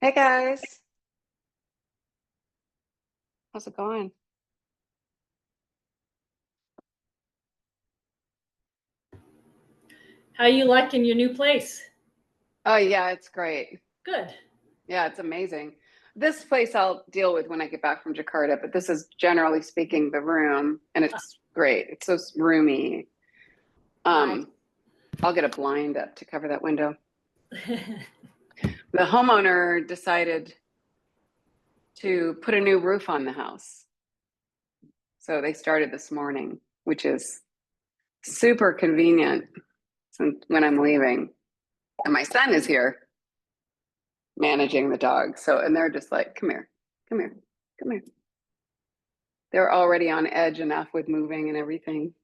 Hey guys, how's it going? How you liking your new place? Oh yeah, it's great. Good. Yeah, it's amazing. This place I'll deal with when I get back from Jakarta, but this is generally speaking the room, and it's great. It's so roomy. Nice. Um, I'll get a blind up to cover that window. The homeowner decided to put a new roof on the house. So they started this morning, which is super convenient since when I'm leaving. And my son is here managing the dog. So, and they're just like, come here, come here, come here. They're already on edge enough with moving and everything.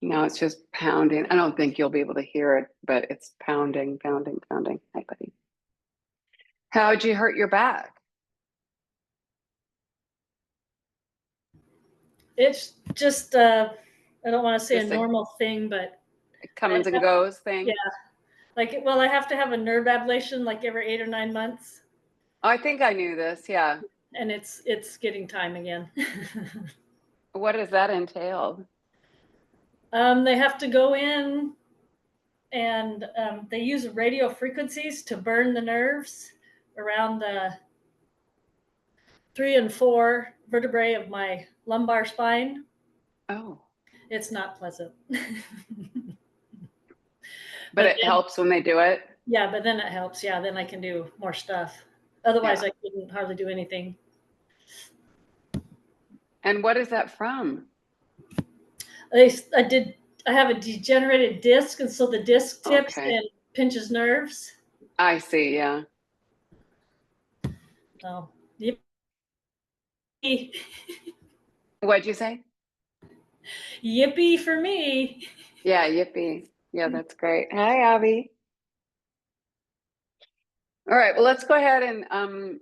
Now it's just pounding. I don't think you'll be able to hear it, but it's pounding, pounding, pounding. Hi, buddy. How'd you hurt your back? It's just I don't want to say a Just a normal thing, but I comes and have, goes yeah, thing? I have to have a nerve ablation like every 8 or 9 months, Oh, I think I knew this. Yeah. and it's getting time again. What does that entail? They have to go in and they use radio frequencies to burn the nerves around the 3 and 4 vertebrae of my lumbar spine. Oh, It's not pleasant. but But it helps when they do it. yeah, but then it helps. Yeah, then I can do more stuff. Otherwise, Yeah. I couldn't hardly do anything. And what is that from? I did. I have a degenerated disc, and so the disc tips Okay. and pinches nerves. I see. Yeah. So, yippee, What'd you say? yippee for me. Yeah, yippee. Yeah, that's great. Hi, Abby. All right, well, let's go ahead and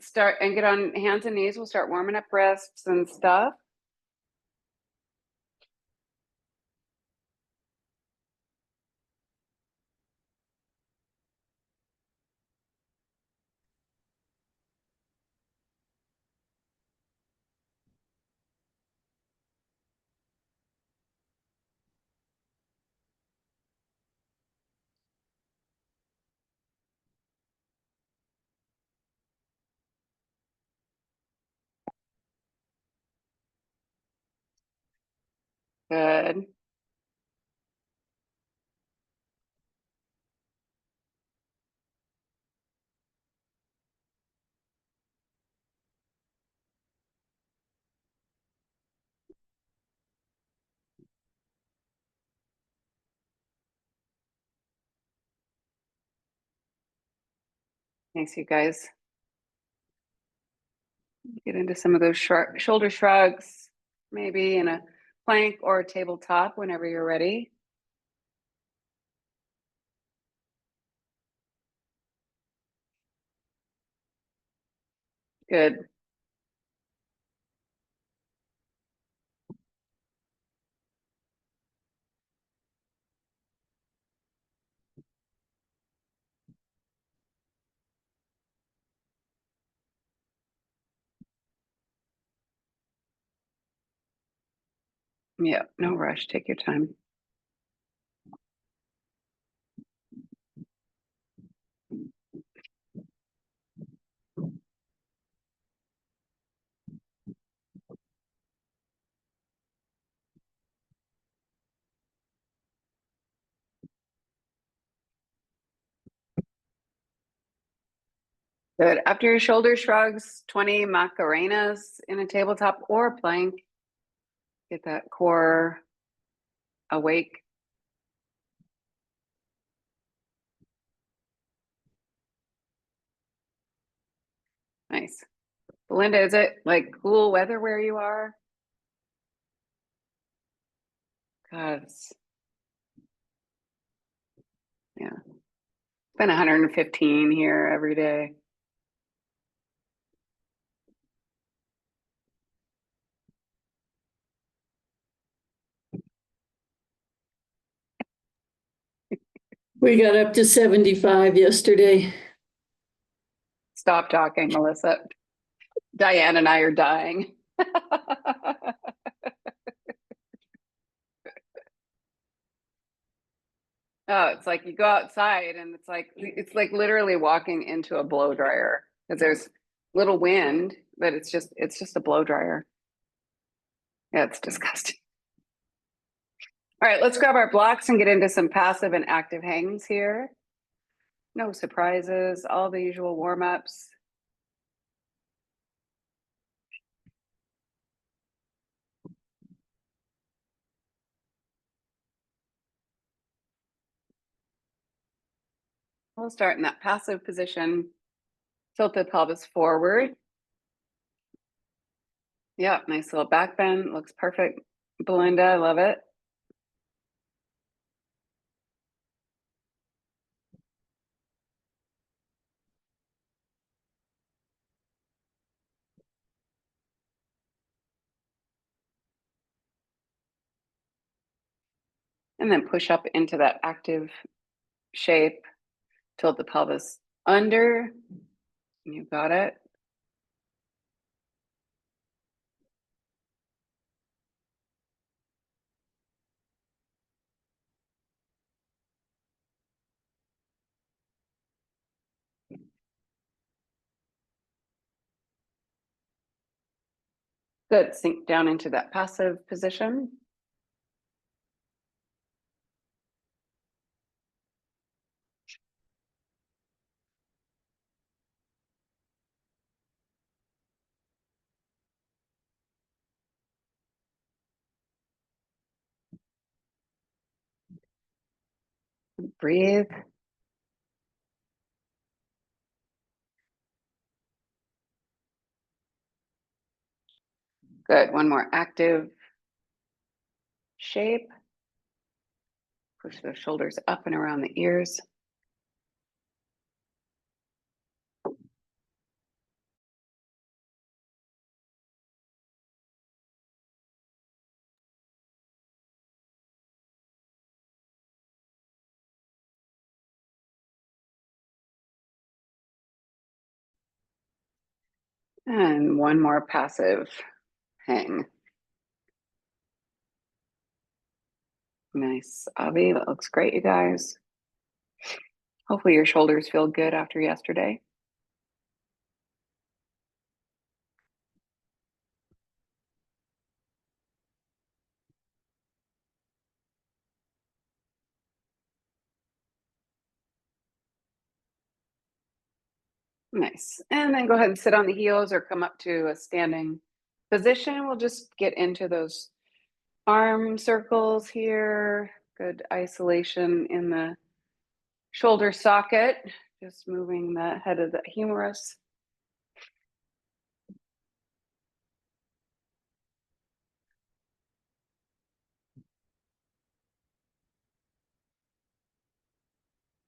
start and get on hands and knees. We'll start warming up wrists and stuff. Good. Thanks, you guys. Get into some of those shoulder shrugs, maybe in a plank or a tabletop whenever you're ready. Good. Yeah, no rush. Take your time. Good. After your shoulder shrugs, 20 Macarenas in a tabletop or a plank. Get that core awake. Nice. Belinda, is it like cool weather where you are? God, yeah, it's been 115 here every day. We got up to 75 yesterday. Stop talking, Melissa. Diane and I are dying. Oh, it's like you go outside and it's like literally walking into a blow dryer because there's little wind, but it's just a blow dryer. Yeah, it's disgusting. All right, let's grab our blocks and get into some passive and active hangs here. No surprises, all the usual warm-ups. We'll start in that passive position. Tilt the pelvis forward. Yeah, nice little back bend. Looks perfect. Belinda, I love it. And then push up into that active shape. Tilt the pelvis under. You got it. Good. Sink down into that passive position. Breathe. Good. One more active shape. Push those shoulders up and around the ears. And one more passive hang. Nice, Avi. That looks great, you guys. Hopefully your shoulders feel good after yesterday. Nice. And then go ahead and sit on the heels or come up to a standing position. We'll just get into those arm circles here. Good isolation in the shoulder socket. Just moving the head of the humerus.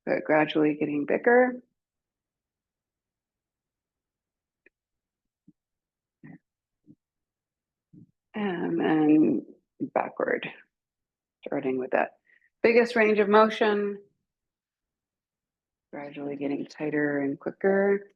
But gradually getting bigger. And then backward, starting with that biggest range of motion, gradually getting tighter and quicker.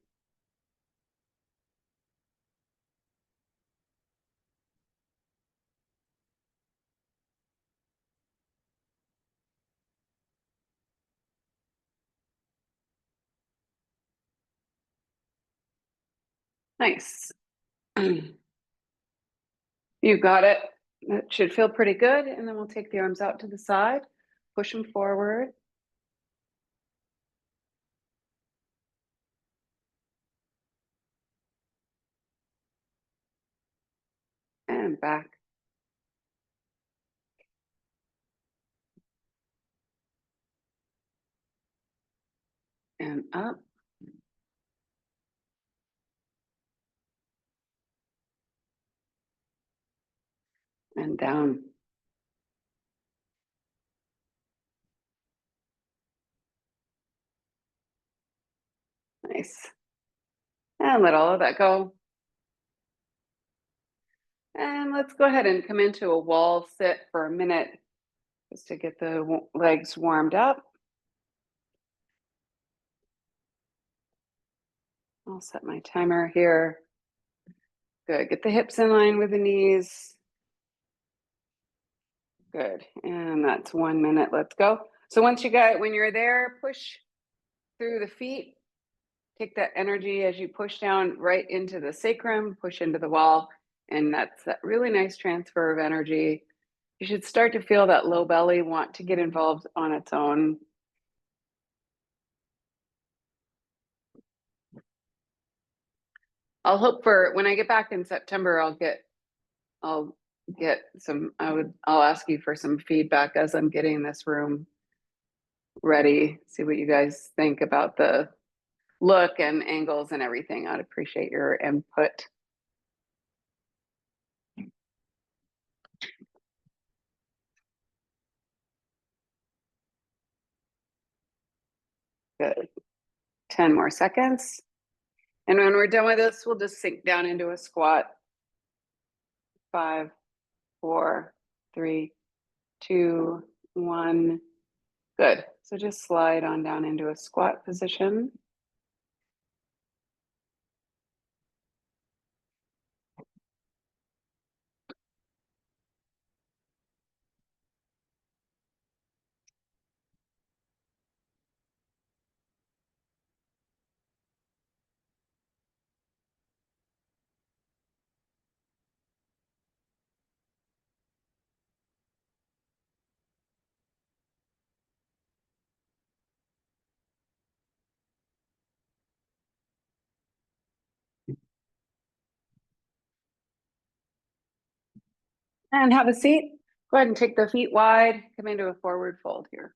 Nice. You got it. That should feel pretty good. And then we'll take the arms out to the side, push them forward. And back. And up. And down. Nice. And let all of that go. And let's go ahead and come into a wall sit for a minute just to get the legs warmed up. I'll set my timer here. Good. Get the hips in line with the knees. Good. And that's 1 minute. Let's go. So when you're there, push through the feet. Take that energy as you push down right into the sacrum, push into the wall. And that's that really nice transfer of energy. You should start to feel that low belly want to get involved on its own. I'll hope for when I get back in September, I'll ask you for some feedback as I'm getting this room ready. See what you guys think about the look and angles and everything. I'd appreciate your input. Good. 10 more seconds. And when we're done with this, we'll just sink down into a squat. 5, 4, 3, 2, 1. Good. So just slide on down into a squat position. And have a seat. Go ahead and take the feet wide. Come into a forward fold here.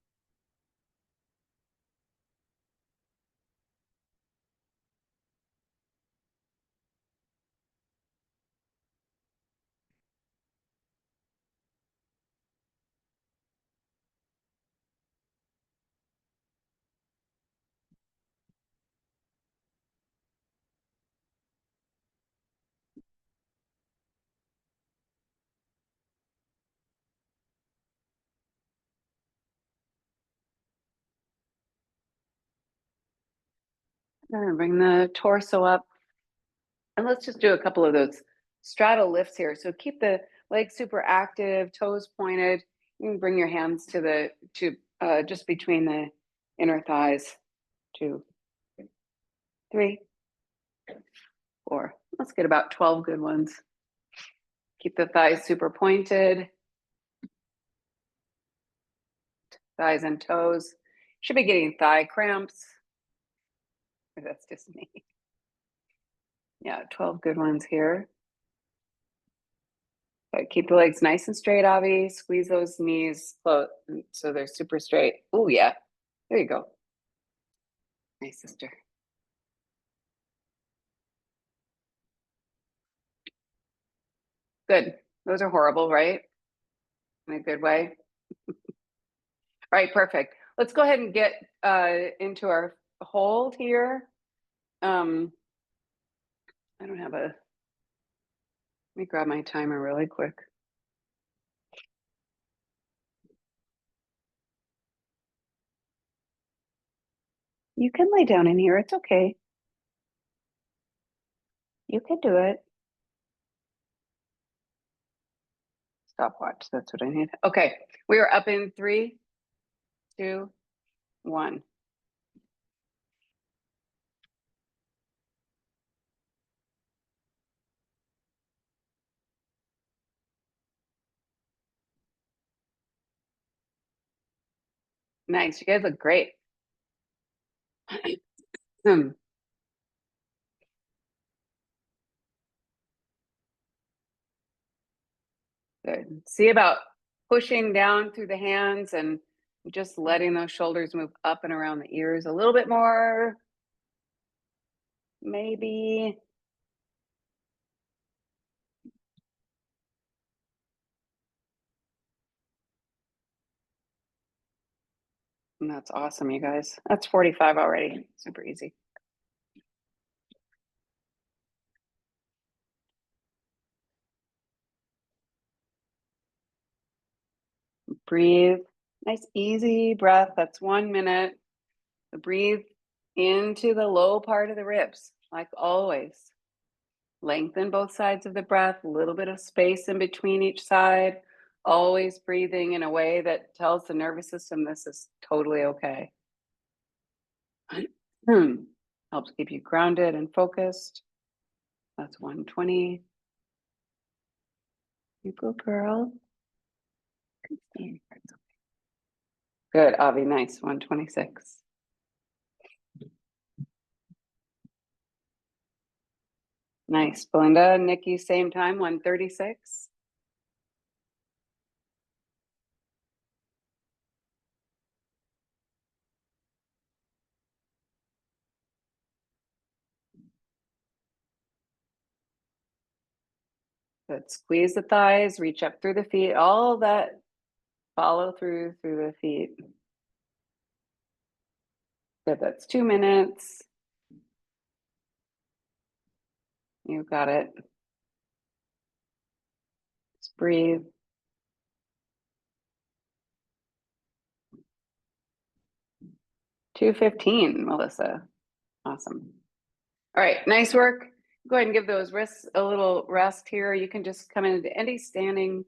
And bring the torso up. And let's just do a couple of those straddle lifts here. So keep the legs super active, toes pointed. You can bring your hands to just between the inner thighs. 2, 3, 4. Let's get about 12 good ones. Keep the thighs super pointed. Thighs and toes. Should be getting thigh cramps. Or that's just me. Yeah, 12 good ones here. But keep the legs nice and straight, Avi. Squeeze those knees close so they're super straight. Oh, yeah. There you go. Nice, sister. Good. Those are horrible, right? In a good way. All right, perfect. Let's go ahead and get into our hold here. I don't have let me grab my timer really quick. You can lay down in here. It's okay. You can do it. Stopwatch. That's what I need. Okay. We are up in 3, 2, 1. Nice. You guys look great. Good. See about pushing down through the hands and just letting those shoulders move up and around the ears a little bit more. Maybe. And that's awesome, you guys. That's 45 already. Super easy. Breathe. Nice, easy breath. That's 1 minute. Breathe into the low part of the ribs. like always. Lengthen both sides of the breath, a little bit of space in between each side, always breathing in a way that tells the nervous system this is totally okay. Helps keep you grounded and focused. That's 120. You go, girl. Good, Avi, nice, 126. Nice, Belinda, Nikki, same time, 136. Good, squeeze the thighs, reach up through the feet, all that follow through the feet. Good, that's 2 minutes. You got it. Just breathe. $215, Melissa. Awesome. All right, nice work. Go ahead and give those wrists a little rest here. You can just come into any standing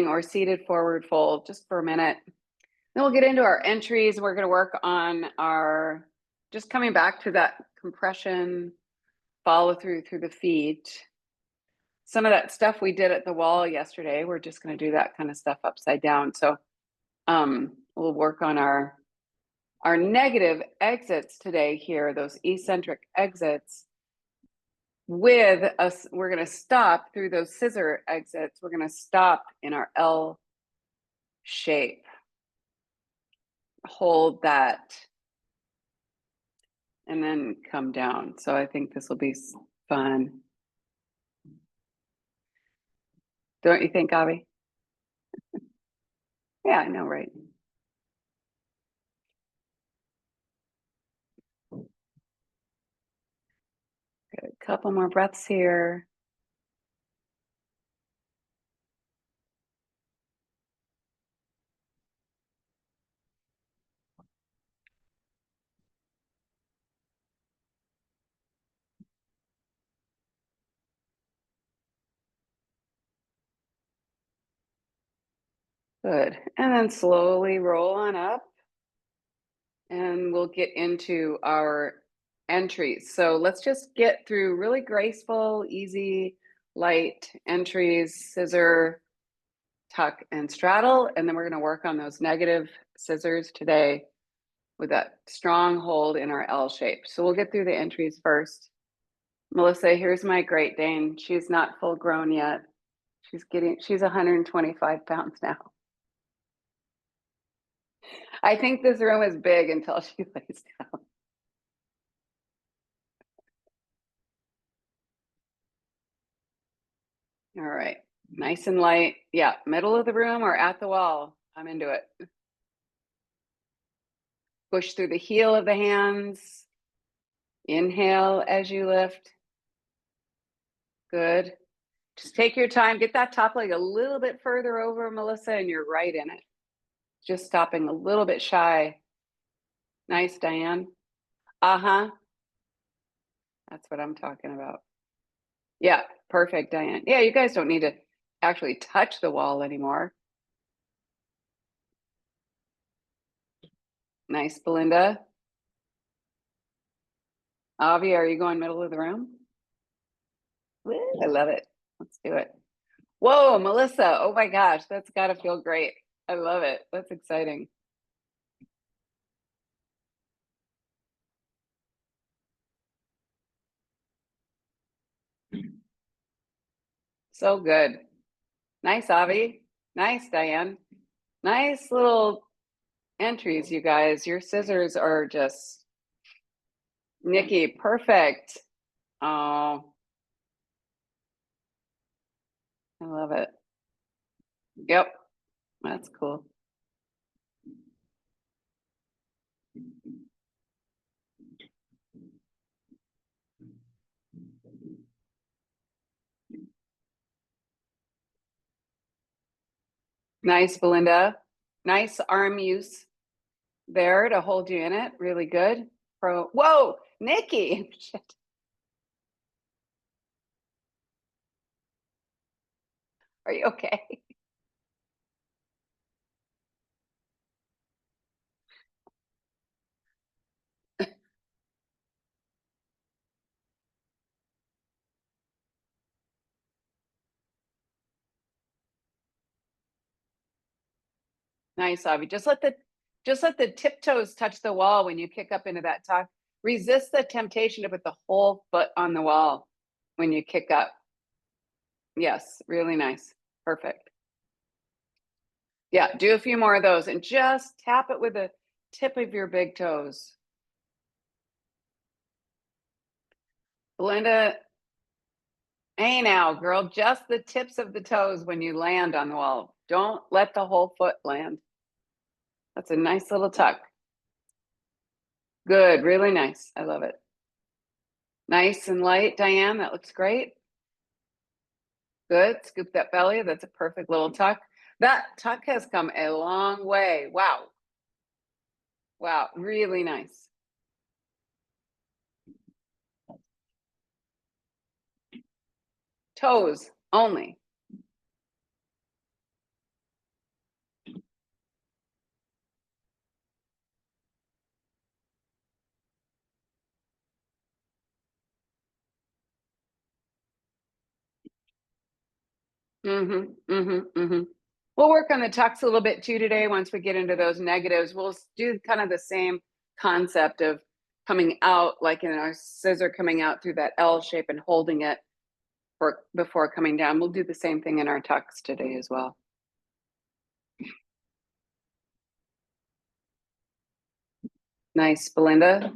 or seated forward fold just for a minute. Then we'll get into our entries. We're going to work on our, just coming back to that compression, follow through the feet. Some of that stuff we did at the wall yesterday, we're just going to do that kind of stuff upside down. So we'll work on our negative exits today here, those eccentric exits. With us, we're going to stop through those scissor exits. We're going to stop in our L shape. Hold that. And then come down. So I think this will be fun. Don't you think, Avi? Yeah, I know, right? Good. A couple more breaths here. Good. And then slowly roll on up. And we'll get into our entries. So let's just get through really graceful, easy, light entries, scissor, tuck, and straddle. And then we're going to work on those negative scissors today with that strong hold in our L shape. So we'll get through the entries first. Melissa, here's my Great Dane. She's not full grown yet. She's 125 pounds now. I think this room is big until she lays down. All right, nice and light. Yeah, middle of the room or at the wall. I'm into it. Push through the heel of the hands. Inhale as you lift. Good. Just take your time. Get that top leg a little bit further over, Melissa, and you're right in it. Just stopping a little bit shy. Nice, Diane. Uh-huh. That's what I'm talking about. Yeah, perfect, Diane. Yeah, you guys don't need to actually touch the wall anymore. Nice, Belinda. Avi, are you going middle of the room? Woo, I love it. Let's do it. Whoa, Melissa. Oh my gosh, that's got to feel great. I love it. That's exciting. So good. Nice, Avi. Nice, Diane. Nice little entries, you guys. Your scissors are just, Nikki, perfect. Oh, I love it. Yep, that's cool. Nice, Belinda. Nice arm use there to hold you in it. Really good. Whoa, Nikki. Shit. Are you okay? Nice, Avi. Just let the tiptoes touch the wall when you kick up into that tuck. Resist the temptation to put the whole foot on the wall when you kick up. Yes, really nice. Perfect. Yeah, do a few more of those and just tap it with the tip of your big toes. Belinda, hey now, girl, just the tips of the toes when you land on the wall. Don't let the whole foot land. That's a nice little tuck. Good, really nice. I love it. Nice and light, Diane. That looks great. Good. Scoop that belly. That's a perfect little tuck. That tuck has come a long way. Wow. Wow. Really nice. Toes only. Mm-hmm. Mm-hmm. Mm-hmm. We'll work on the tucks a little bit too today. Once we get into those negatives, we'll do kind of the same concept of coming out, like in our scissor coming out through that L shape and holding it before coming down. We'll do the same thing in our tucks today as well. Nice, Belinda.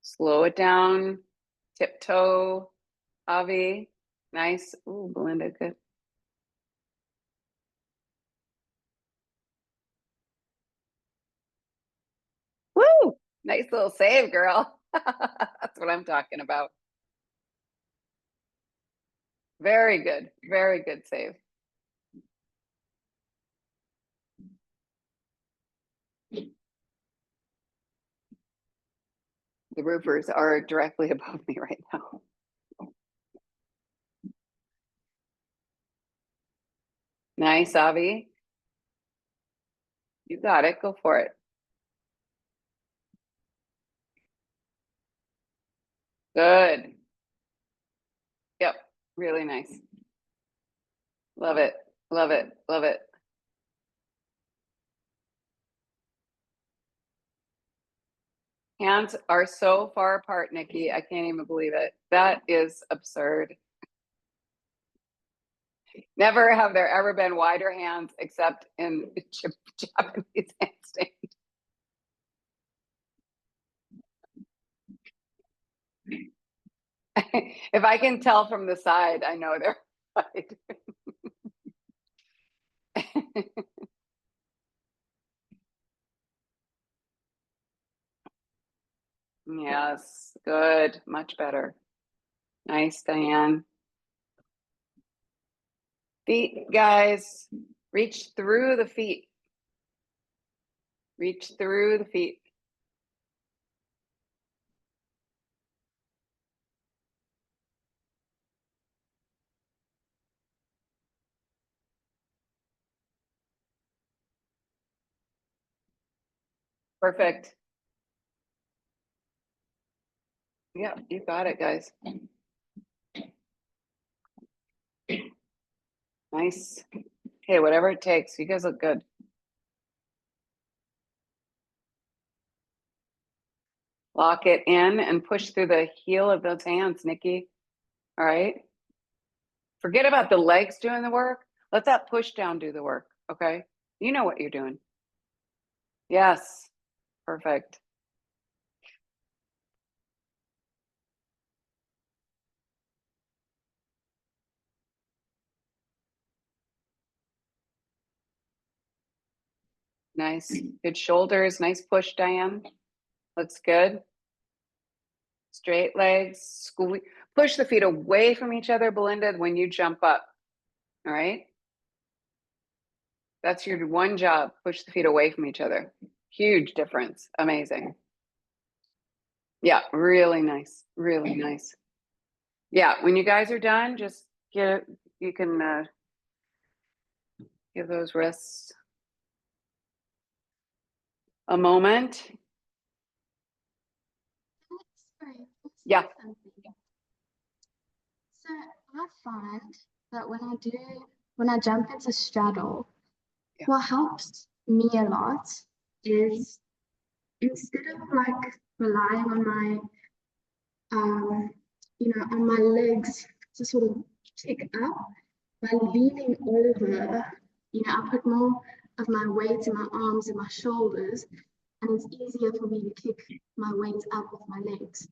Slow it down. Tiptoe, Avi. Nice. Ooh, Belinda, good. Woo! Nice little save, girl. That's what I'm talking about. Very good. Very good save. The roofers are directly above me right now. Nice, Avi. You got it. Go for it. Good. Yep. Really nice. Love it. Love it. Love it. Hands are so far apart, Nikki. I can't even believe it. That is absurd. Never have there ever been wider hands except in Japanese handstand. If I can tell from the side, I know they're wide. Yes, good, much better. Nice, Diane. Feet, guys, reach through the feet. Reach through the feet. Perfect. Yeah, you got it, guys. Nice. Okay, whatever it takes. You guys look good. Lock it in and push through the heel of those hands, Nikki. All right. Forget about the legs doing the work. Let that push down do the work. Okay. You know what you're doing. Yes. Perfect. Nice. Good shoulders. Nice push, Diane. Looks good. Straight legs. Squeeze. Push the feet away from each other, Belinda, when you jump up. All right. That's your one job. Push the feet away from each other. Huge difference. Amazing. Yeah, really nice. Really nice. Yeah, when you guys are done, just you can give those wrists a moment. Sorry, Yeah. something. So I find that when I jump into straddle, Yeah. what helps me a lot is instead of like relying on my on my legs to sort of kick up, by leaning over, I put more of my weight in my arms and my shoulders, and it's easier for me to kick my weight up with my legs.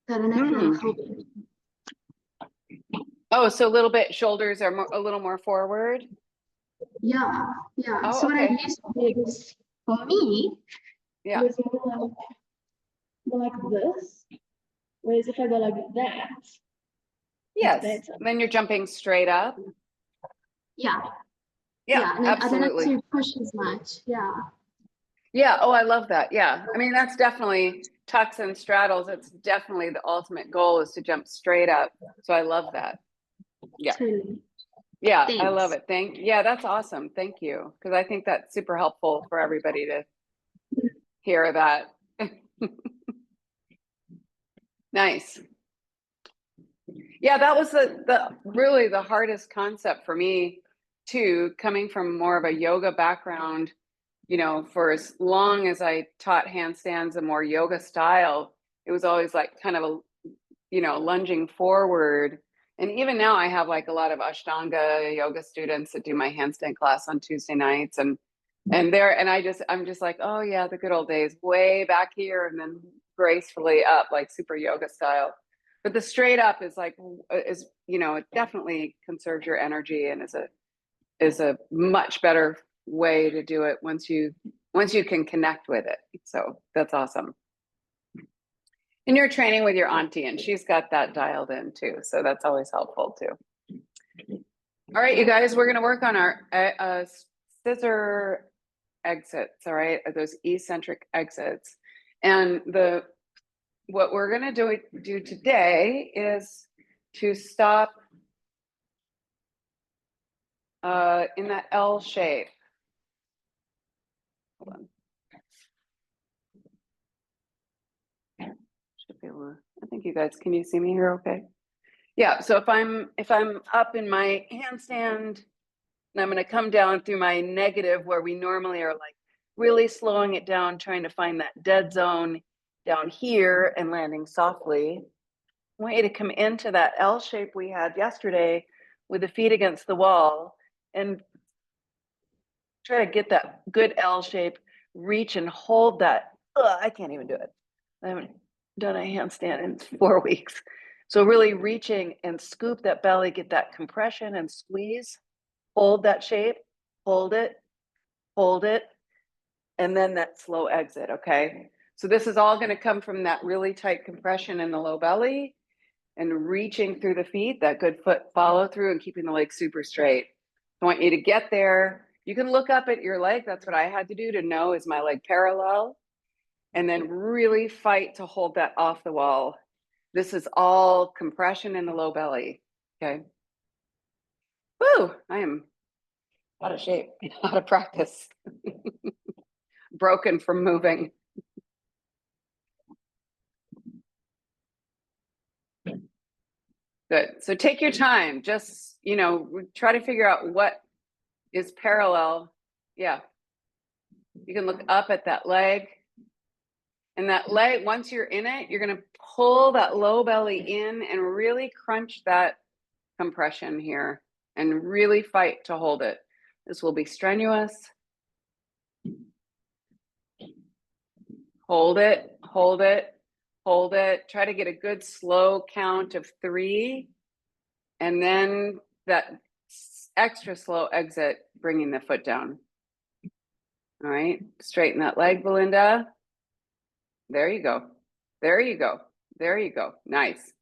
So I don't know if that'll help you. Oh, so a little bit, shoulders are a little more forward. Yeah. Oh, So what I okay. used to do is, for me, Yeah. was more like this. Whereas if I go like that, Yes. it's better. Then you're jumping straight up. Yeah. Yeah, And then absolutely. I don't have to push as much. Yeah. Yeah. Oh, I love that. Yeah. I mean, that's definitely tucks and straddles. It's definitely the ultimate goal is to jump straight up. So I love that. Yeah. Totally. Yeah. Thanks. I love it. Yeah, that's awesome. Thank you. Because I think that's super helpful for everybody to hear that. Nice. Yeah, that was the really the hardest concept for me too, coming from more of a yoga background. For as long as I taught handstands a more yoga style, it was always like kind of lunging forward. And even now I have like a lot of Ashtanga yoga students that do my handstand class on Tuesday nights I'm just like, oh yeah, the good old days, way back here and then gracefully up like super yoga style. But the straight up is like it definitely conserves your energy and is a much better way to do it once you can connect with it. So that's awesome. And you're training with your auntie and she's got that dialed in too. So that's always helpful too. All right, you guys, we're going to work on our scissor exits. All right. Those eccentric exits. And what we're going to do today is to stop in that L shape. Hold on. Should be able to, I think you guys, can you see me here okay? Yeah, so if I'm up in my handstand and I'm going to come down through my negative where we normally are like really slowing it down, trying to find that dead zone down here and landing softly. I want you to come into that L shape we had yesterday with the feet against the wall and try to get that good L shape, reach and hold that. I can't even do it. I haven't done a handstand in 4 weeks. So really reaching and scoop that belly, get that compression and squeeze, hold that shape, hold it, and then that slow exit, okay? So this is all going to come from that really tight compression in the low belly and reaching through the feet, that good foot follow through and keeping the leg super straight. I want you to get there. You can look up at your leg. That's what I had to do to know, is my leg parallel? And then really fight to hold that off the wall. This is all compression in the low belly, okay? Woo, I am out of shape, out of practice. Broken from moving. Good. So take your time. Just, try to figure out what is parallel. Yeah. You can look up at that leg. And that leg, once you're in it, you're going to pull that low belly in and really crunch that compression here and really fight to hold it. This will be strenuous. Hold it, hold it, hold it. Try to get a good slow count of 3. And then that extra slow exit, bringing the foot down. All right, straighten that leg, Belinda. There you go. There you go. There you go. Nice.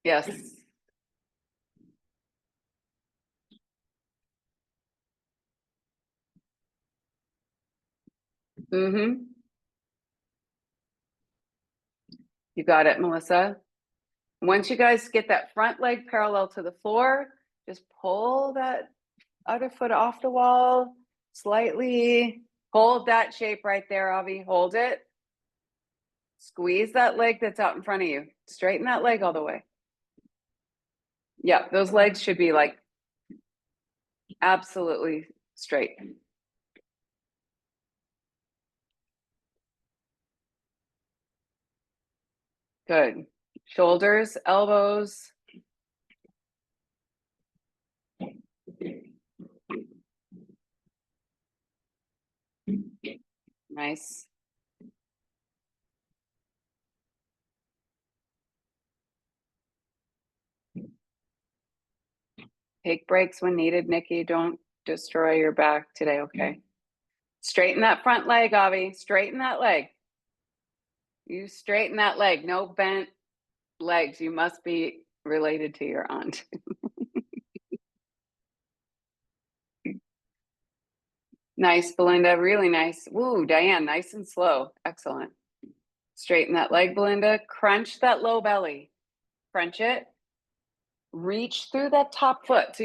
Yes. Mm-hmm. You got it, Melissa. Once you guys get that front leg parallel to the floor, just pull that other foot off the wall slightly. Hold that shape right there, Avi. Hold it. Squeeze that leg that's out in front of you. Straighten that leg all the way. Yeah, those legs should be like absolutely straight. Good. Shoulders, elbows. Nice. Take breaks when needed, Nikki. Don't destroy your back today, okay? Straighten that front leg, Avi. Straighten that leg. You straighten that leg. No bent legs. You must be related to your aunt. Nice, Belinda. Really nice. Woo, Diane, nice and slow. Excellent. Straighten that leg, Belinda. Crunch that low belly. Crunch it. Reach through that top foot. So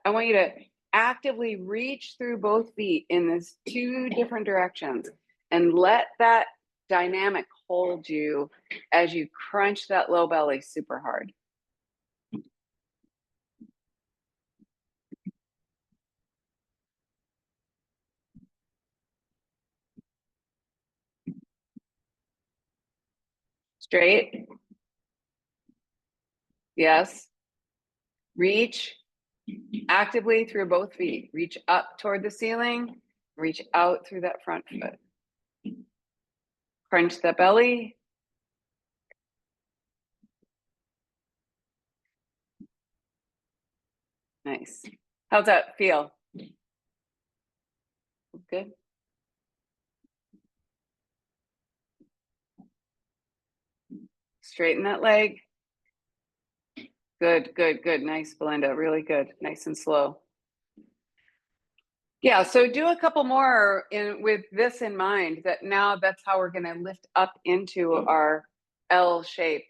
I want you to actively reach through both feet in this 2 different directions and let that dynamic hold you as you crunch that low belly super hard. Straight. Yes. Reach actively through both feet. Reach up toward the ceiling. Reach out through that front foot. Crunch the belly. Nice. How's that feel? Good. Straighten that leg. Good, good, good. Nice, Belinda. Really good. Nice and slow. Yeah, so do a couple more with this in mind, that now that's how we're going to lift up into our L shape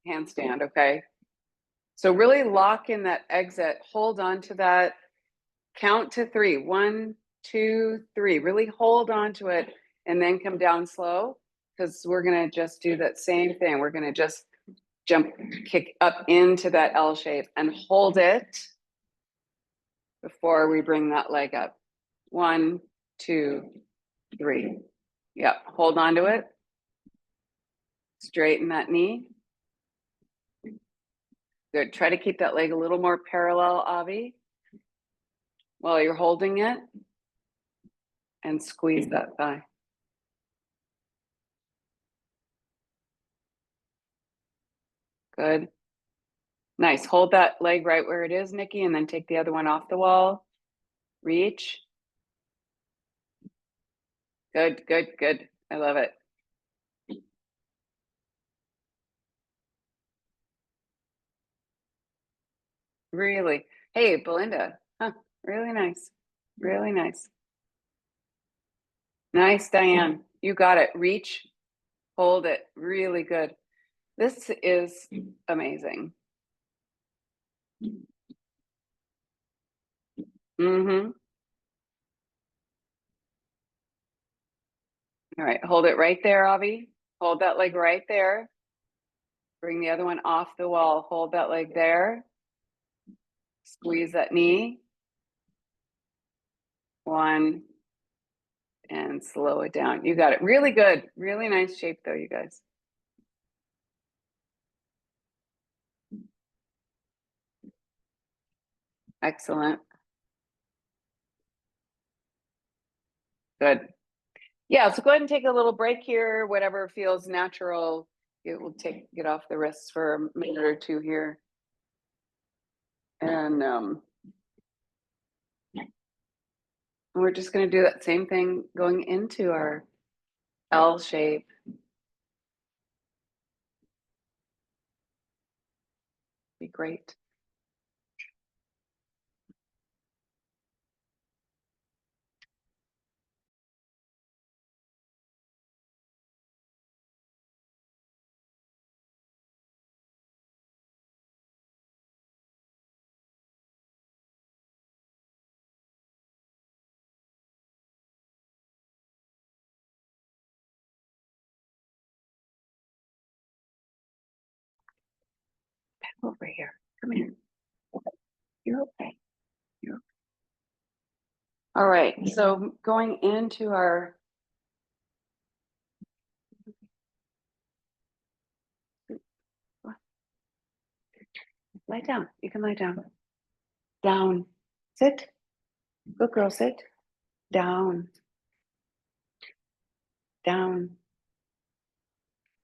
handstand, okay? So really lock in that exit, hold on to that, count to 3. 1, 2, 3. Really hold on to it and then come down slow, because we're going to just do that same thing. We're going to just kick up into that L shape and hold it before we bring that leg up. 1, 2, 3. Yep, hold on to it. Straighten that knee. Good. Try to keep that leg a little more parallel, Avi, while you're holding it. And squeeze that thigh. Good. Nice. Hold that leg right where it is, Nikki, and then take the other one off the wall. Reach. Good, good, good. I love it. Really. Hey, Belinda. Huh. Really nice. Really nice. Nice, Diane. You got it. Reach. Hold it. Really good. This is amazing. Mm-hmm. All right. Hold it right there, Avi. Hold that leg right there. Bring the other one off the wall. Hold that leg there. Squeeze that knee. 1. And slow it down. You got it. Really good. Really nice shape though, you guys. Excellent. Good. Yeah, so go ahead and take a little break here, whatever feels natural. It will get off the wrists for a minute or 2 here. And we're just going to do that same thing going into our L shape. Be great. over here. Come here. You're okay. You're okay. All right. So going into our lie down. You can lie down. Down. Sit. Good girl. Sit. Down. Down.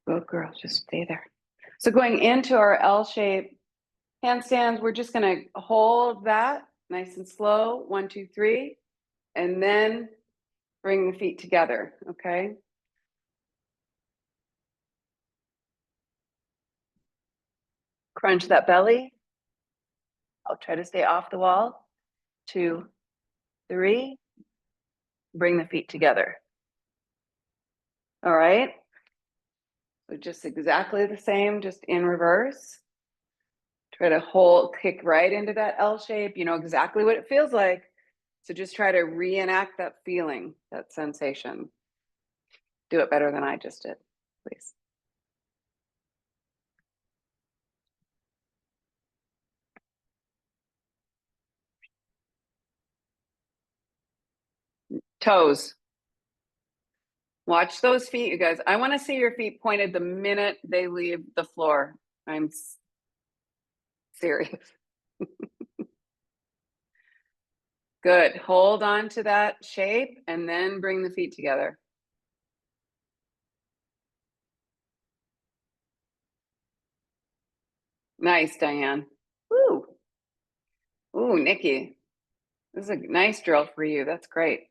Good girl. Just stay there. So going into our L-shape handstands, we're just going to hold that nice and slow. 1, 2, 3. And then bring the feet together. Okay. Crunch that belly. I'll try to stay off the wall. 2, 3. Bring the feet together. All right. So just exactly the same, just in reverse. Try to hold, kick right into that L shape. You know exactly what it feels like. So just try to reenact that feeling, that sensation. Do it better than I just did, please. Toes. Watch those feet, you guys. I want to see your feet pointed the minute they leave the floor. I'm serious. Good. Hold on to that shape and then bring the feet together. Nice, Diane. Woo. Ooh, Nikki. This is a nice drill for you. That's great.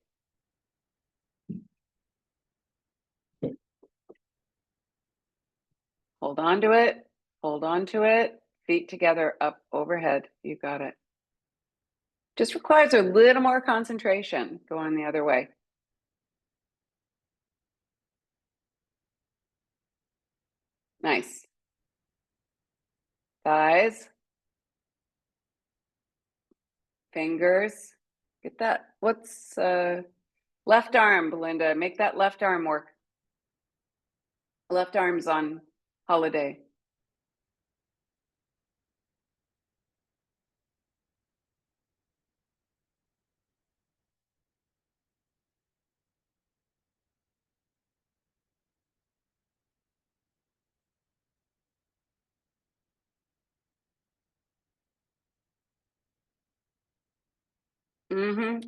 Hold on to it. Hold on to it. Feet together, up overhead. You got it. Just requires a little more concentration going the other way. Nice. Thighs. Fingers. Get that. What's left arm, Belinda? Make that left arm work. Left arm's on holiday.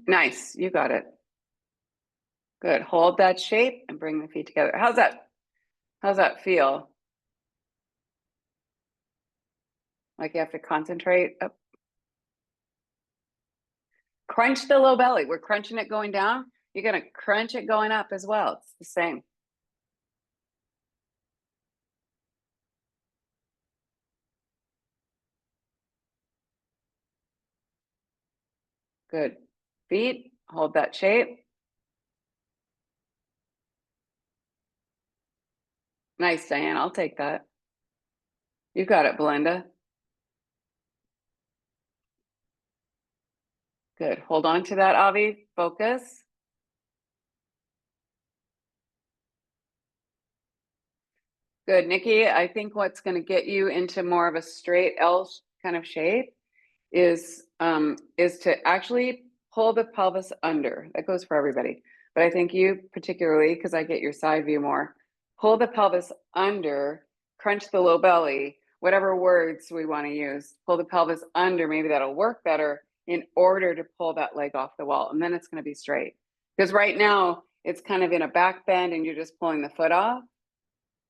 Nice. You got it. Good. Hold that shape and bring the feet together. How's that feel? Like you have to concentrate up. Crunch the low belly. We're crunching it going down. You're going to crunch it going up as well. It's the same. Good. Feet, hold that shape. Nice, Diane. I'll take that. You got it, Belinda. Good. Hold on to that, Avi. Focus. Good, Nikki. I think what's going to get you into more of a straight L kind of shape is to actually pull the pelvis under. That goes for everybody, but I think you particularly, because I get your side view more, pull the pelvis under, crunch the low belly, whatever words we want to use, pull the pelvis under. Maybe that'll work better in order to pull that leg off the wall, and then it's going to be straight. Because right now it's kind of in a back bend and you're just pulling the foot off.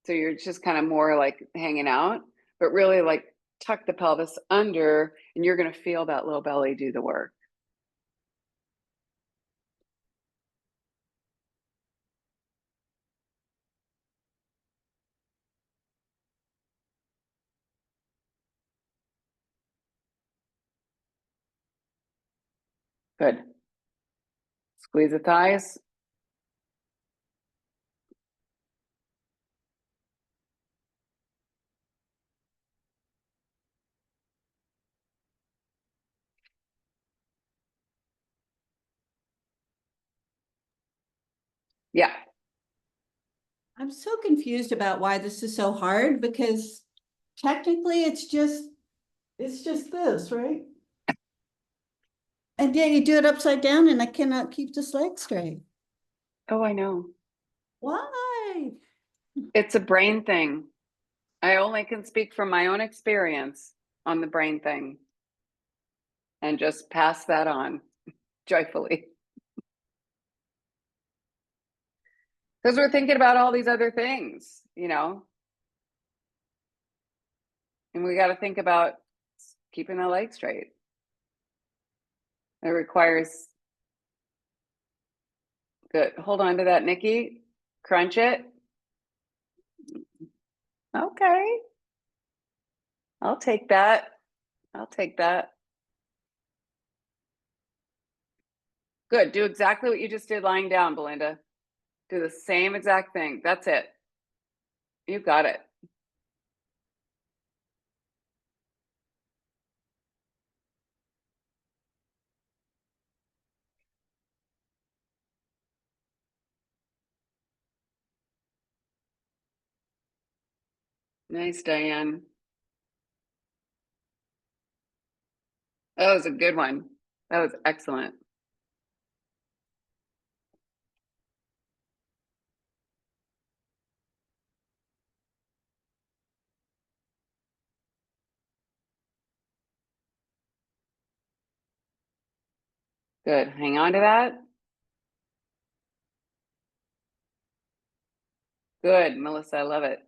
So you're just kind of more like hanging out, but really like tuck the pelvis under and you're going to feel that low belly do the work. Good. Squeeze the thighs. Yeah. I'm so confused about why this is so hard because technically it's just It's just this, right? And yeah, you do it upside down and I cannot keep this leg straight. Oh, I know. Why? It's a brain thing. I only can speak from my own experience on the brain thing and just pass that on joyfully. Because we're thinking about all these other things, you know, and we got to think about keeping the leg straight. It requires good. Hold on to that, Nikki. Crunch it. Okay. I'll take that. I'll take that. Good. Do exactly what you just did lying down, Belinda. Do the same exact thing. That's it. You got it. Nice, Diane. That was a good one. That was excellent. Good. Hang on to that. Good, Melissa. I love it.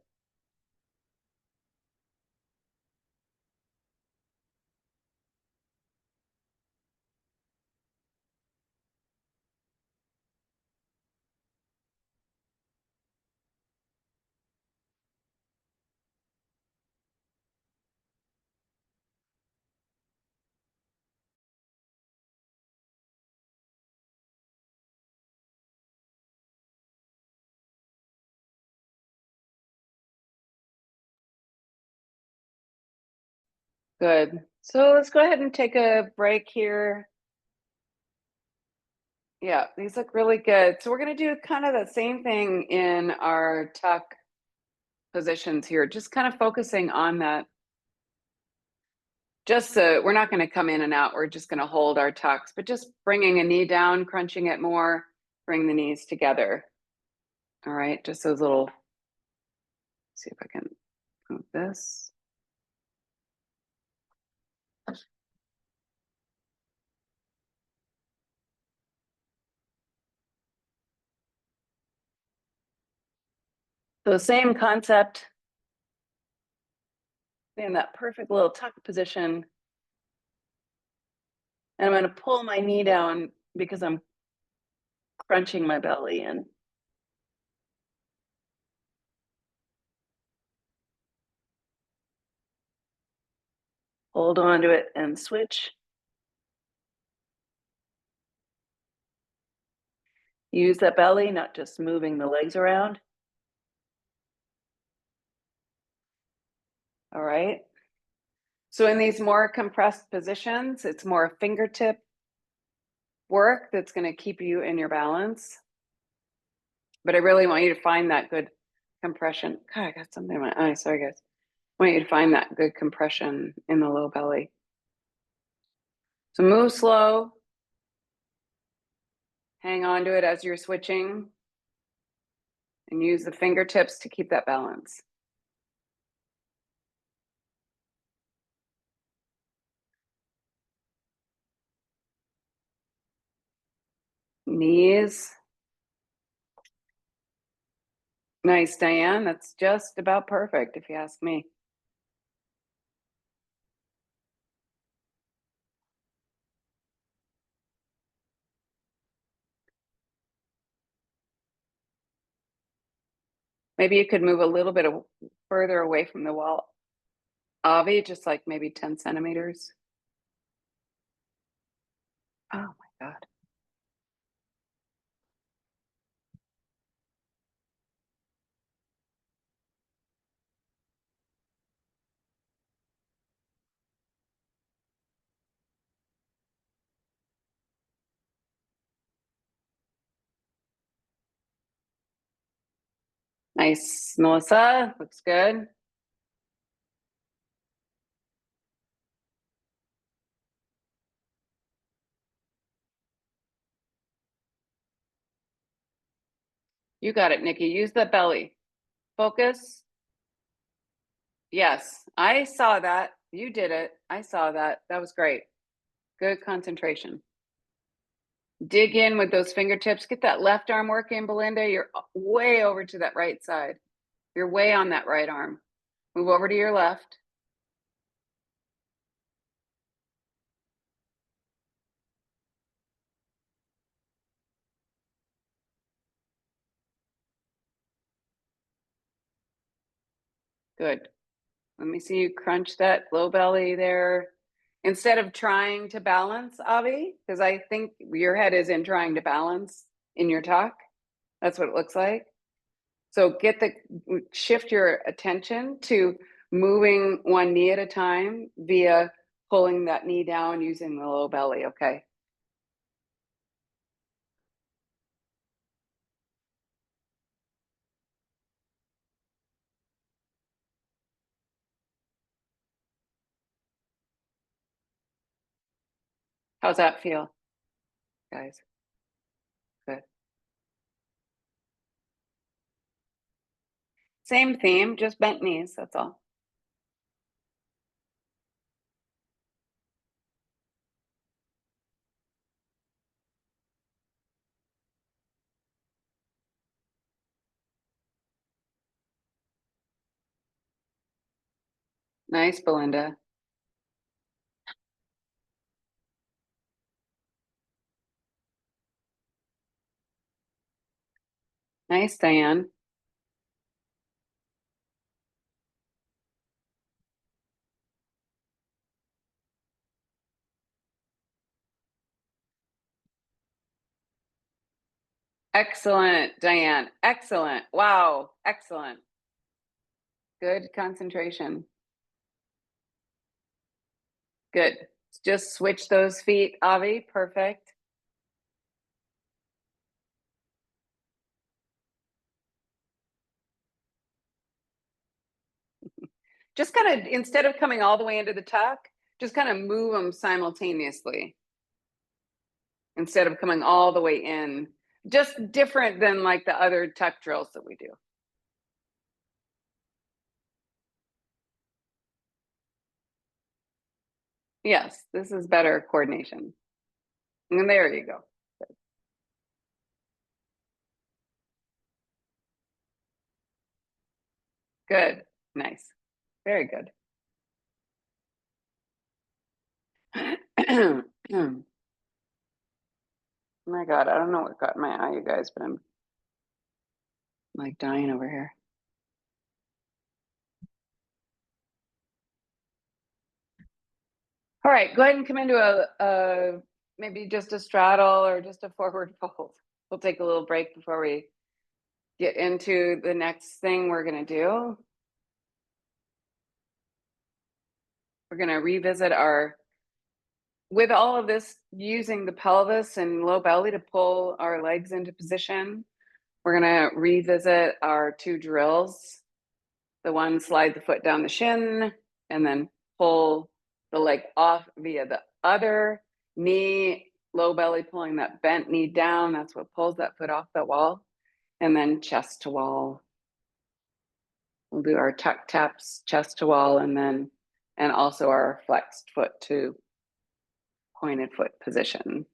Good. So let's go ahead and take a break here. Yeah, these look really good. So we're going to do kind of the same thing in our tuck positions here, just kind of focusing on that. Just so we're not going to come in and out. We're just going to hold our tucks, but just bringing a knee down, crunching it more, bring the knees together. All right, just those little, see if I can move this. So the same concept in that perfect little tuck position. And I'm going to pull my knee down because I'm crunching my belly in. Hold on to it and switch. Use that belly, not just moving the legs around. All right. So in these more compressed positions, it's more fingertip work that's going to keep you in your balance. But I really want you to find that good compression. God, I got something in my eye. Sorry, guys. I want you to find that good compression in the low belly. So move slow. Hang on to it as you're switching. And use the fingertips to keep that balance. Knees. Nice, Diane. That's just about perfect, if you ask me. Maybe you could move a little bit further away from the wall. Avi, just like maybe 10 centimeters. Oh my God. Nice, Melissa. Looks good. You got it, Nikki. Use the belly. Focus. Yes, I saw that. You did it. I saw that. That was great. Good concentration. Dig in with those fingertips. Get that left arm working, Belinda. You're way over to that right side. You're way on that right arm. Move over to your left. Good. Let me see you crunch that low belly there. Instead of trying to balance, Avi, because I think your head is in trying to balance in your tuck. That's what it looks like. So shift your attention to moving one knee at a time via pulling that knee down using the low belly, okay? How's that feel, guys? Good. Same theme, just bent knees, that's all. Nice, Belinda. Nice, Diane. Excellent, Diane. Excellent. Wow, excellent. Good concentration. Good. Just switch those feet, Avi. Perfect. Just kind of, instead of coming all the way into the tuck, just kind of move them simultaneously. Instead of coming all the way in. Just different than like the other tuck drills that we do. Yes, this is better coordination. And there you go. Good. Nice. Very good. Oh my God, I don't know what got in my eye, you guys, but I'm like dying over here. All right, go ahead and come into a maybe just a straddle or just a forward fold. We'll take a little break before we get into the next thing we're gonna do. We're gonna revisit with all of this, using the pelvis and low belly to pull our legs into position. We're gonna revisit our two drills. The one, slide the foot down the shin and then pull the leg off via the other knee, low belly pulling that bent knee down. That's what pulls that foot off the wall. And then chest to wall. We'll do our tuck taps, chest to wall, and also our flexed foot to pointed foot position.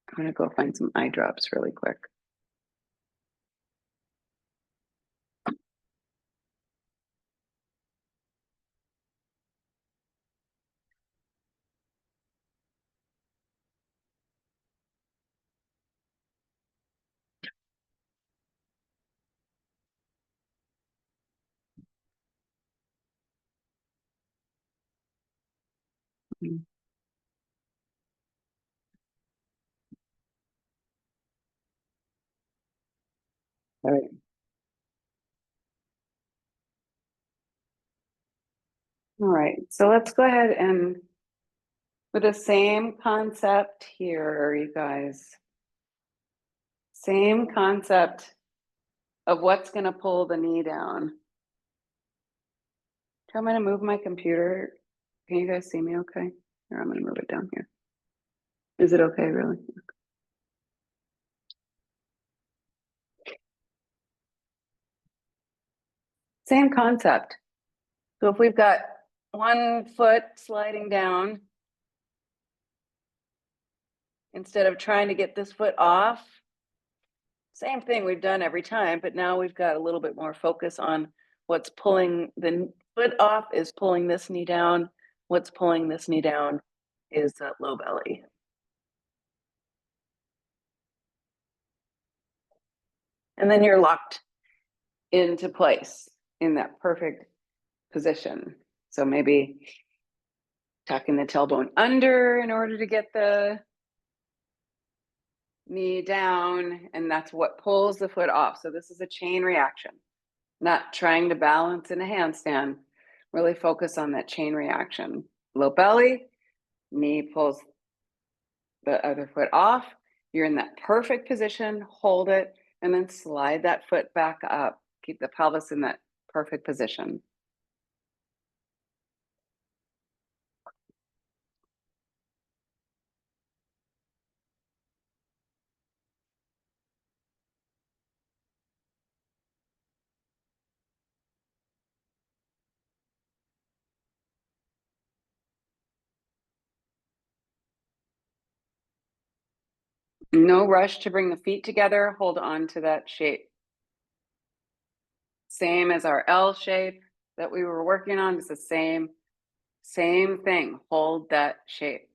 I'm gonna go find some eye drops really quick. All right. All right, so let's go ahead and with the same concept here, you guys. Same concept of what's gonna pull the knee down. I'm gonna move my computer. Can you guys see me okay? Here, I'm gonna move it down here. Is it okay, really? Same concept. So if we've got one foot sliding down, instead of trying to get this foot off, same thing we've done every time, but now we've got a little bit more focus on what's pulling the foot off is pulling this knee down. What's pulling this knee down is that low belly. And then you're locked into place in that perfect position. So maybe tucking the tailbone under in order to get the knee down, and that's what pulls the foot off. So this is a chain reaction, not trying to balance in a handstand. Really focus on that chain reaction. Low belly, knee pulls the other foot off. You're in that perfect position, hold it, and then slide that foot back up. Keep the pelvis in that perfect position. No rush to bring the feet together. Hold on to that shape. Same as our L shape that we were working on. It's the same thing. Hold that shape.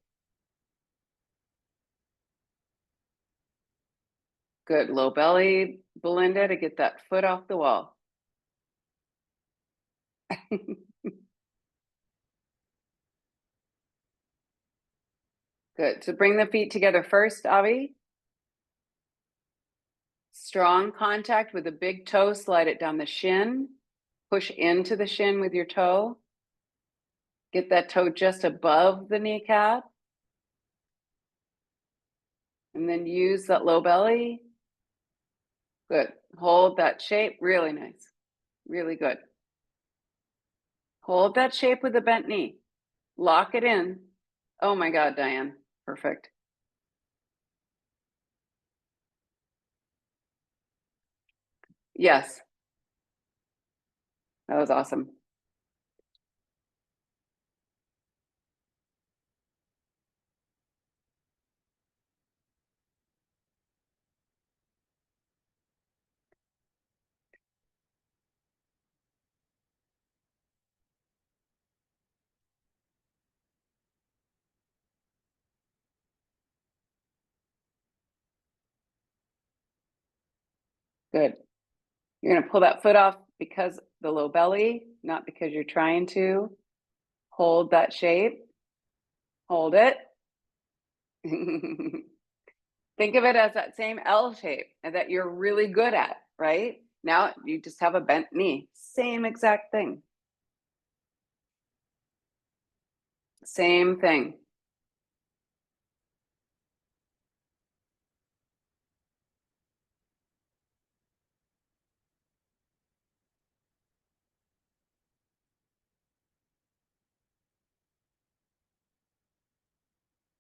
Good. Low belly, Belinda, to get that foot off the wall. Good. So bring the feet together first, Avi. Strong contact with the big toe. Slide it down the shin. Push into the shin with your toe. Get that toe just above the kneecap. And then use that low belly. Good. Hold that shape. Really nice. Really good. Hold that shape with the bent knee. Lock it in. Oh my God, Diane. Perfect. Yes. That was awesome. Good. You're going to pull that foot off because the low belly, not because you're trying to. Hold that shape. Hold it. Think of it as that same L shape that you're really good at, right? Now you just have a bent knee. Same exact thing. Same thing.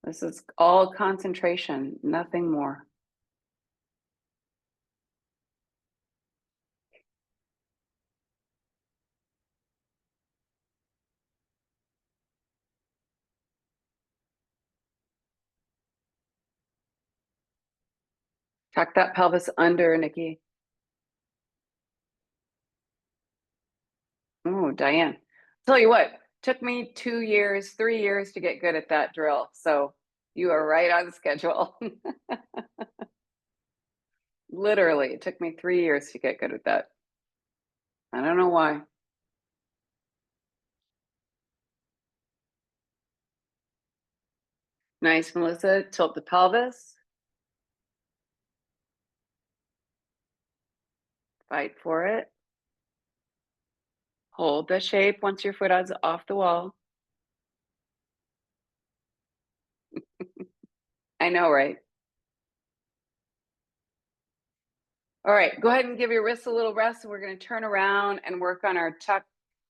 This is all concentration, nothing more. Tuck that pelvis under, Nikki. Oh, Diane. Tell you what, took me 2 years, 3 years to get good at that drill. So you are right on schedule. Literally, it took me 3 years to get good at that. I don't know why. Nice, Melissa. Tilt the pelvis. Fight for it. Hold the shape once your foot is off the wall. I know, right? All right, go ahead and give your wrists a little rest. And we're going to turn around and work on our tuck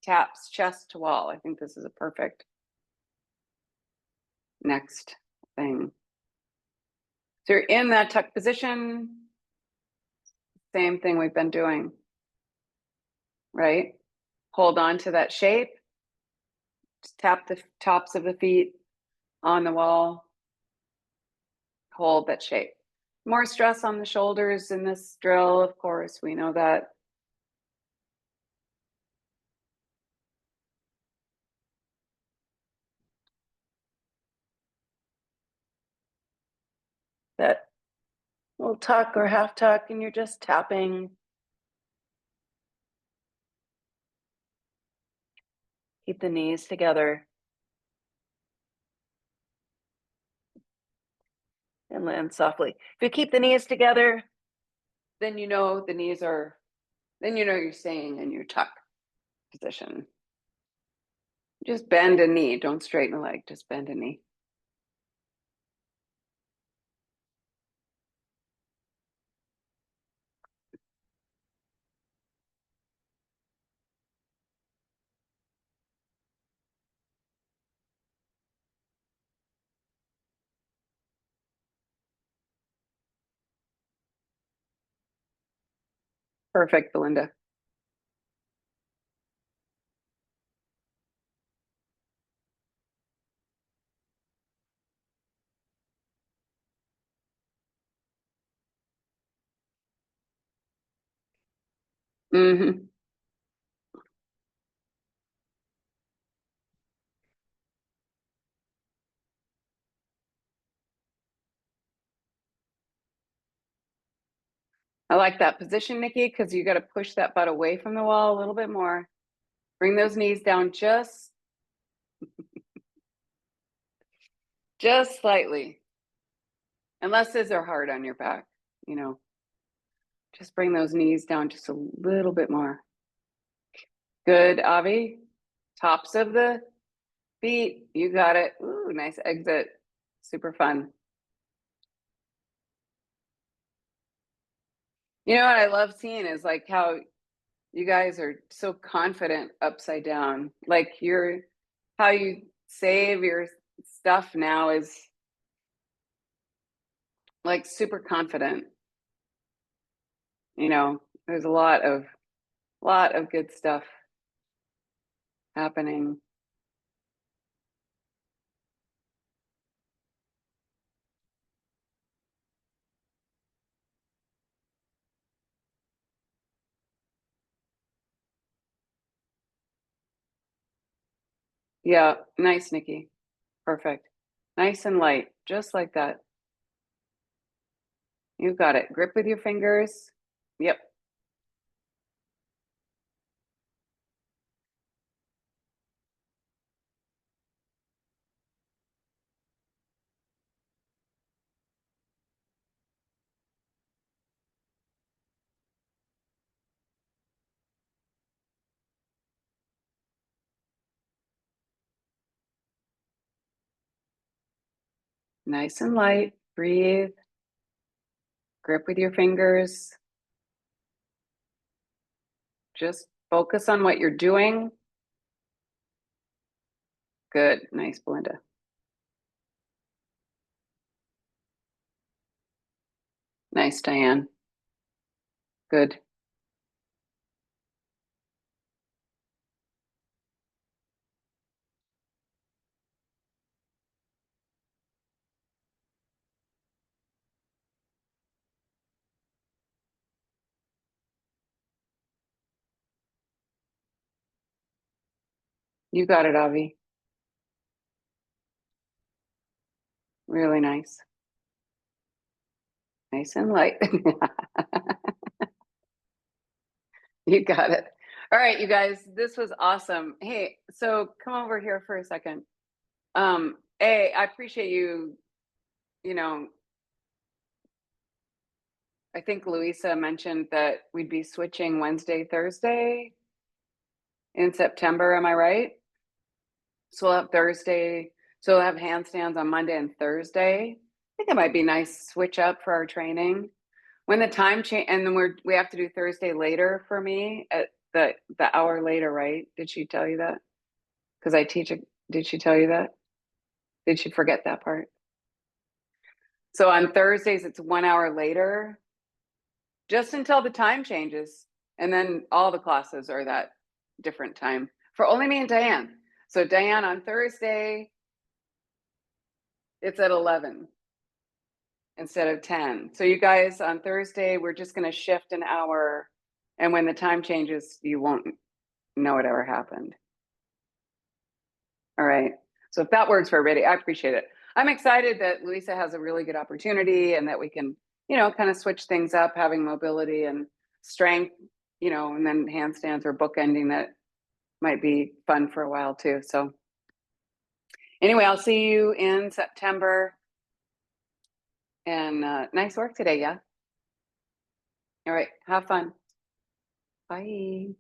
taps chest to wall. I think this is a perfect next thing. So you're in that tuck position. Same thing we've been doing, right? Hold on to that shape. Just tap the tops of the feet on the wall. Hold that shape. More stress on the shoulders in this drill, of course, we know that. That little tuck or half tuck, and you're just tapping. Keep the knees together. And land softly. If you keep the knees together, then you know the knees are, then you know you're staying in your tuck position. Just bend a knee, don't straighten a leg, just bend a knee. Perfect, Belinda. Mm-hmm. I like that position, Nikki, because you got to push that butt away from the wall a little bit more. Bring those knees down just slightly. Unless those are hard on your back, you know. Just bring those knees down just a little bit more. Good, Avi. Tops of the feet. You got it. Ooh, nice exit. Super fun. You know what I love seeing is like how you guys are so confident upside down. Like how you save your stuff now is like super confident. You know, there's a lot of good stuff happening. Yeah, nice, Nikki. Perfect. Nice and light, just like that. You got it. Grip with your fingers. Yep. Nice and light. Breathe. Grip with your fingers. Just focus on what you're doing. Good. Nice, Belinda. Nice, Diane. Good. You got it, Avi. Really nice. Nice and light. You got it. All right, you guys, this was awesome. Hey, so come over here for a second. I appreciate you, you know, I think Louisa mentioned that we'd be switching Wednesday, Thursday in September. Am I right? So we'll have Thursday. So we'll have handstands on Monday and Thursday. I think it might be nice switch up for our training. When the time change, and then we have to do Thursday later for me at the hour later, right? Did she tell you that? Because I teach it. Did she tell you that? Did she forget that part? So on Thursdays, it's 1 hour later, just until the time changes. And then all the classes are that different time for only me and Diane. So Diane, on Thursday, it's at 11 instead of 10. So you guys, on Thursday, we're just going to shift an hour. And when the time changes, you won't know it ever happened. All right. So if that works for everybody, I appreciate it. I'm excited that Louisa has a really good opportunity and that we can, you know, kind of switch things up, having mobility and strength, you know, and then handstands or bookending that might be fun for a while too. So anyway, I'll see you in September. And nice work today, yeah? All right, have fun. Bye.